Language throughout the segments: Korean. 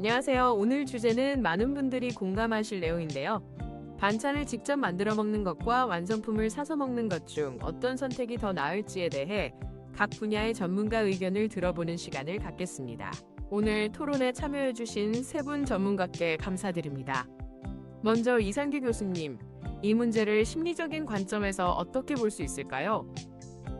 안녕하세요. 오늘 주제는 많은 분들이 공감하실 내용인데요. 반찬을 직접 만들어 먹는 것과 완성품을 사서 먹는 것 중 어떤 선택이 더 나을지에 대해 각 분야의 전문가 의견을 들어보는 시간을 갖겠습니다. 오늘 토론에 참여해주신 세 분 전문가께 감사드립니다. 먼저 이상규 교수님, 이 문제를 심리적인 관점에서 어떻게 볼 수 있을까요?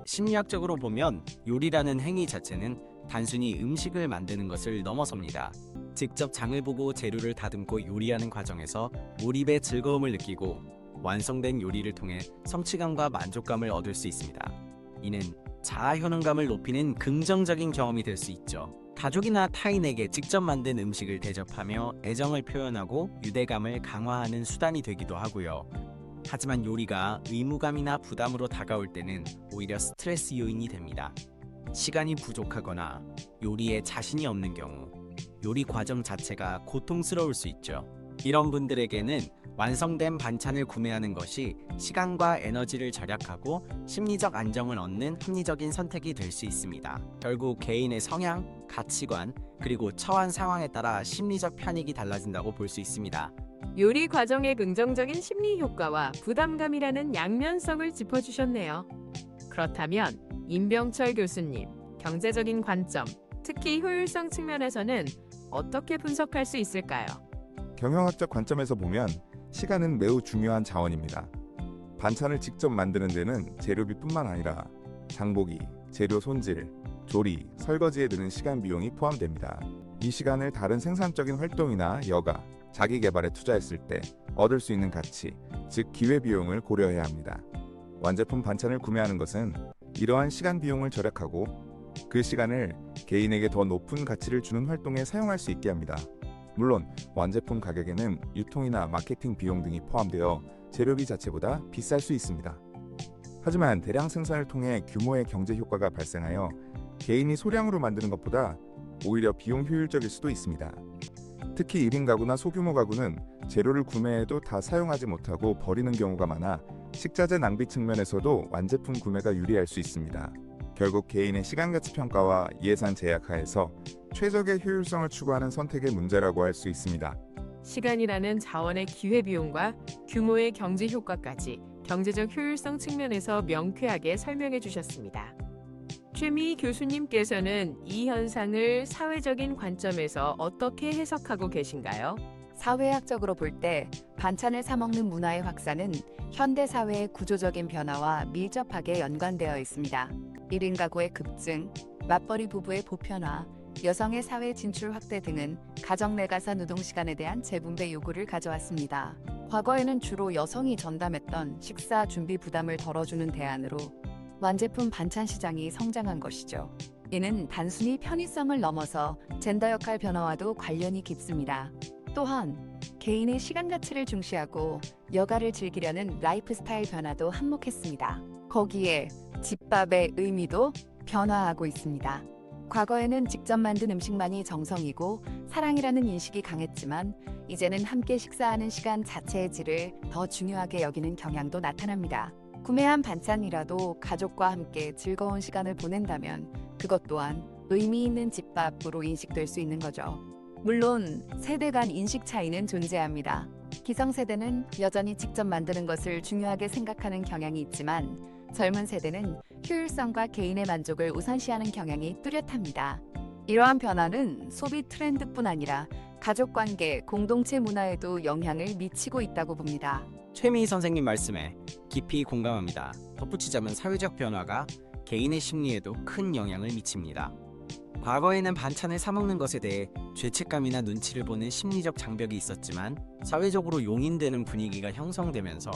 심리학적으로 보면 요리라는 행위 자체는 단순히 음식을 만드는 것을 넘어섭니다. 직접 장을 보고 재료를 다듬고 요리하는 과정에서 몰입의 즐거움을 느끼고 완성된 요리를 통해 성취감과 만족감을 얻을 수 있습니다. 이는 자아 효능감을 높이는 긍정적인 경험이 될 수 있죠. 가족이나 타인에게 직접 만든 음식을 대접하며 애정을 표현하고 유대감을 강화하는 수단이 되기도 하고요. 하지만 요리가 의무감이나 부담으로 다가올 때는 오히려 스트레스 요인이 됩니다. 시간이 부족하거나 요리에 자신이 없는 경우 요리 과정 자체가 고통스러울 수 있죠. 이런 분들에게는 완성된 반찬을 구매하는 것이 시간과 에너지를 절약하고 심리적 안정을 얻는 합리적인 선택이 될 수 있습니다. 결국 개인의 성향, 가치관, 그리고 처한 상황에 따라 심리적 편익이 달라진다고 볼 수 있습니다. 요리 과정의 긍정적인 심리 효과와 부담감이라는 양면성을 짚어주셨네요. 그렇다면 임병철 교수님, 경제적인 관점, 특히 효율성 측면에서는 어떻게 분석할 수 있을까요? 경영학적 관점에서 보면 시간은 매우 중요한 자원입니다. 반찬을 직접 만드는 데는 재료비뿐만 아니라 장보기, 재료 손질, 조리, 설거지에 드는 시간 비용이 포함됩니다. 이 시간을 다른 생산적인 활동이나 여가, 자기 개발에 투자했을 때 얻을 수 있는 가치, 즉 기회비용을 고려해야 합니다. 완제품 반찬을 구매하는 것은 이러한 시간 비용을 절약하고 그 시간을 개인에게 더 높은 가치를 주는 활동에 사용할 수 있게 합니다. 물론 완제품 가격에는 유통이나 마케팅 비용 등이 포함되어 재료비 자체보다 비쌀 수 있습니다. 하지만 대량 생산을 통해 규모의 경제 효과가 발생하여 개인이 소량으로 만드는 것보다 오히려 비용 효율적일 수도 있습니다. 특히 1인 가구나 소규모 가구는 재료를 구매해도 다 사용하지 못하고 버리는 경우가 많아 식자재 낭비 측면에서도 완제품 구매가 유리할 수 있습니다. 결국 개인의 시간가치 평가와 예산 제약 하에서 최적의 효율성을 추구하는 선택의 문제라고 할 수 있습니다. 시간이라는 자원의 기회비용과 규모의 경제 효과까지 경제적 효율성 측면에서 명쾌하게 설명해 주셨습니다. 최미 교수님께서는 이 현상을 사회적인 관점에서 어떻게 해석하고 계신가요? 사회학적으로 볼 때 반찬을 사 먹는 문화의 확산은 현대 사회의 구조적인 변화와 밀접하게 연관되어 있습니다. 1인 가구의 급증, 맞벌이 부부의 보편화, 여성의 사회 진출 확대 등은 가정 내가사 노동 시간에 대한 재분배 요구를 가져왔습니다. 과거에는 주로 여성이 전담했던 식사 준비 부담을 덜어주는 대안으로 완제품 반찬 시장이 성장한 것이죠. 이는 단순히 편의성을 넘어서 젠더 역할 변화와도 관련이 깊습니다. 또한 개인의 시간 가치를 중시하고 여가를 즐기려는 라이프 스타일 변화도 한몫했습니다. 거기에 집밥의 의미도 변화하고 있습니다. 과거에는 직접 만든 음식만이 정성이고 사랑이라는 인식이 강했지만 이제는 함께 식사하는 시간 자체의 질을 더 중요하게 여기는 경향도 나타납니다. 구매한 반찬이라도 가족과 함께 즐거운 시간을 보낸다면 그것 또한 의미 있는 집밥으로 인식될 수 있는 거죠. 물론 세대 간 인식 차이는 존재합니다. 기성세대는 여전히 직접 만드는 것을 중요하게 생각하는 경향이 있지만 젊은 세대는 효율성과 개인의 만족을 우선시하는 경향이 뚜렷합니다. 이러한 변화는 소비 트렌드뿐 아니라 가족관계, 공동체 문화에도 영향을 미치고 있다고 봅니다. 최미 선생님 말씀에 깊이 공감합니다. 덧붙이자면 사회적 변화가 개인의 심리에도 큰 영향을 미칩니다. 과거에는 반찬을 사 먹는 것에 대해 죄책감이나 눈치를 보는 심리적 장벽이 있었지만 사회적으로 용인되는 분위기가 형성되면서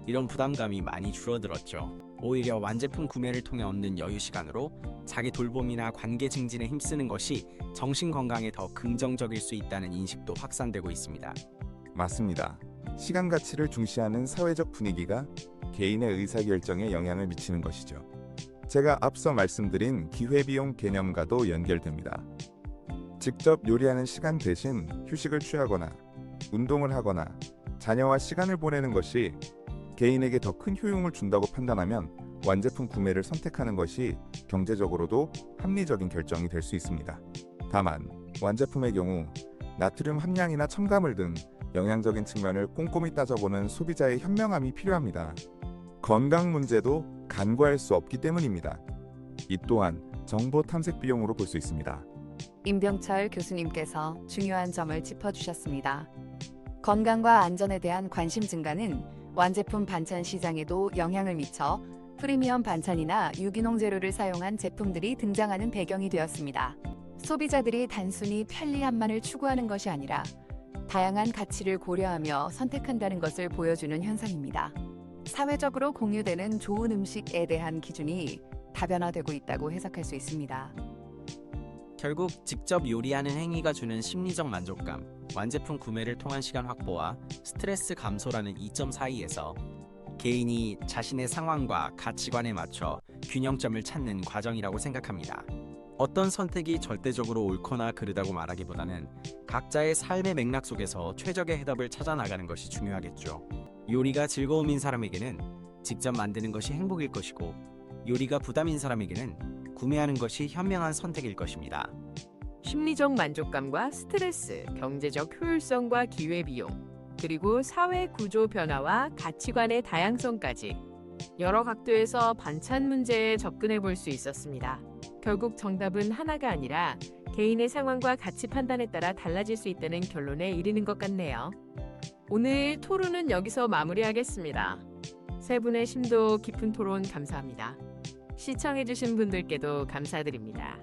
이런 부담감이 많이 줄어들었죠. 오히려 완제품 구매를 통해 얻는 여유 시간으로 자기 돌봄이나 관계 증진에 힘쓰는 것이 정신 건강에 더 긍정적일 수 있다는 인식도 확산되고 있습니다. 맞습니다. 시간 가치를 중시하는 사회적 분위기가 개인의 의사결정에 영향을 미치는 것이죠. 제가 앞서 말씀드린 기회비용 개념과도 연결됩니다. 직접 요리하는 시간 대신 휴식을 취하거나 운동을 하거나 자녀와 시간을 보내는 것이 개인에게 더 큰 효용을 준다고 판단하면 완제품 구매를 선택하는 것이 경제적으로도 합리적인 결정이 될 수 있습니다. 다만 완제품의 경우 나트륨 함량이나 첨가물 등 영양적인 측면을 꼼꼼히 따져보는 소비자의 현명함이 필요합니다. 건강 문제도 간과할 수 없기 때문입니다. 이 또한 정보 탐색 비용으로 볼 수 있습니다. 임병철 교수님께서 중요한 점을 짚어주셨습니다. 건강과 안전에 대한 관심 증가는 완제품 반찬 시장에도 영향을 미쳐 프리미엄 반찬이나 유기농 재료를 사용한 제품들이 등장하는 배경이 되었습니다. 소비자들이 단순히 편리함만을 추구하는 것이 아니라 다양한 가치를 고려하며 선택한다는 것을 보여주는 현상입니다. 사회적으로 공유되는 좋은 음식에 대한 기준이 다변화되고 있다고 해석할 수 있습니다. 결국 직접 요리하는 행위가 주는 심리적 만족감, 완제품 구매를 통한 시간 확보와 스트레스 감소라는 이점 사이에서 개인이 자신의 상황과 가치관에 맞춰 균형점을 찾는 과정이라고 생각합니다. 어떤 선택이 절대적으로 옳거나 그르다고 말하기보다는 각자의 삶의 맥락 속에서 최적의 해답을 찾아 나가는 것이 중요하겠죠. 요리가 즐거움인 사람에게는 직접 만드는 것이 행복일 것이고, 요리가 부담인 사람에게는 구매하는 것이 현명한 선택일 것입니다. 심리적 만족감과 스트레스, 경제적 효율성과 기회비용, 그리고 사회 구조 변화와 가치관의 다양성까지 여러 각도에서 반찬 문제에 접근해 볼 수 있었습니다. 결국 정답은 하나가 아니라 개인의 상황과 가치 판단에 따라 달라질 수 있다는 결론에 이르는 것 같네요. 오늘 토론은 여기서 마무리하겠습니다. 세 분의 심도 깊은 토론 감사합니다. 시청해주신 분들께도 감사드립니다.